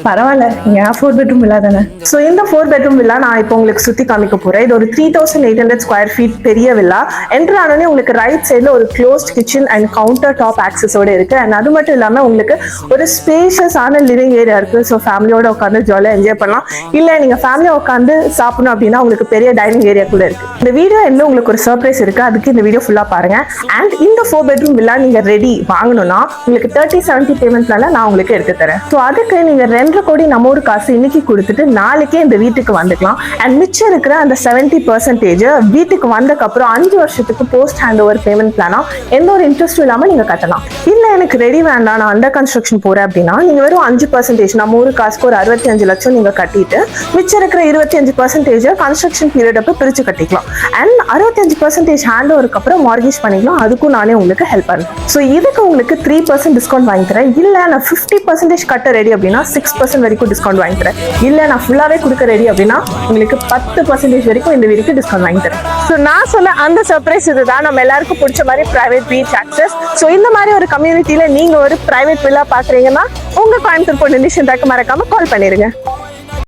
பரவாயில்ல, ஏன் 4 bedroom villa தானே. ஸோ இந்த 4 பெட்ரூம் வில்லா நான் இப்போ உங்களுக்கு சுற்றி காமிக்க போகிறேன். இது ஒரு 3800 ஸ்கொயர் ஃபீட் பெரிய வில்லா. என்ட்ரு ஆனோடனே உங்களுக்கு ரைட் சைடில் ஒரு closed kitchen and counter top ஆக்சஸோட இருக்குது. அண்ட் அது மட்டும் இல்லாமல் உங்களுக்கு ஒரு ஸ்பேஷியஸான லிவிங் ஏரியா இருக்குது. ஸோ ஃபேமிலியோட உட்காந்து ஜாலியாக என்ஜாய் பண்ணலாம். இல்லை நீங்கள் ஃபேமிலியாக உட்காந்து சாப்பிடணும் அப்படின்னா உங்களுக்கு பெரிய டைனிங் ஏரியா கூட இருக்குது. இந்த வீடியோ என்ன உங்களுக்கு ஒரு சர்ப்ரைஸ் இருக்குது, அதுக்கு இந்த வீடியோ ஃபுல்லாக பாருங்கள். அண்ட் இந்த 4 பெட்ரூம் வில்லா நீங்கள் ரெடி வாங்கணும்னா உங்களுக்கு 30-70 பேமெண்ட்னால நான் உங்களுக்கு எடுத்து தரேன். ஸோ அதுக்கு நீங்கள் 2.5 கோடி நம்ம ஒரு காசு இன்னைக்கு கொடுத்துட்டு நாளைக்கே இந்த வீட்டுக்கு வந்துக்கலாம். அண்ட் மிச்சம் இருக்கிற அந்த 70% வீட்டுக்கு வந்தக்கப்புறம் 5 வருஷத்துக்கு போஸ்ட் ஹேண்ட் ஓவர் பேமெண்ட் பிளானா எந்த ஒரு இன்ட்ரெஸ்டும் இல்லாமல் நீங்கள் கட்டலாம். இல்லை எனக்கு ரெடி வேண்டாம், நான் அண்டர் கன்ஸ்ட்ரக்ஷன் போகிறேன் அப்படின்னா நீங்கள் வெறும் 5% நம்ம ஒரு காசுக்கு ஒரு 65 லட்சம் நீங்கள் கட்டிட்டு மிச்சம் இருக்கிற 25% கன்ஸ்ட்ரக்ஷன் பீரியட் அப்போ பிரித்து கட்டிக்கலாம். அண்ட் 65% ஹேண்ட் ஓவருக்கு அப்புறம் மார்கேஜ் பண்ணிக்கலாம். அதுக்கும் நானே உங்களுக்கு ஹெல்ப் பண்ணுறேன். ஸோ இதுக்கு உங்களுக்கு 3% டிஸ்கவுண்ட் வாங்கி தரேன். இல்லை நான் 50% கட்ட ரெடி அப்படின்னா 6% வரைக்கும் டிஸ்கவுண்ட் வாங்கி தரேன். இல்லை நான் ஃபுல்லாகவே கொடுக்க ரெடி அப்படின்னா உங்களுக்கு 10% வரைக்கும் இந்த வீட்டுக்கு டிஸ்கவுண்ட் வாங்கி தரேன். ஸோ நான் சொன்ன அந்த சர்ப்ரைஸ் இதுதான். நம்ம எல்லாருக்கும் பிடிச்ச மாதிரி பிரைவேட் பீச் ஆக்சஸ். ஸோ இந்த மாதிரி ஒரு கம்யூனிட்டியில் நீங்கள் ஒரு பிரைவேட் வில்லா பார்க்குறீங்கன்னா உங்கள் கோயம்புத்தூர் பொண்ணு நிஷாந்தாக்கு மறக்காம கால் பண்ணிடுங்க.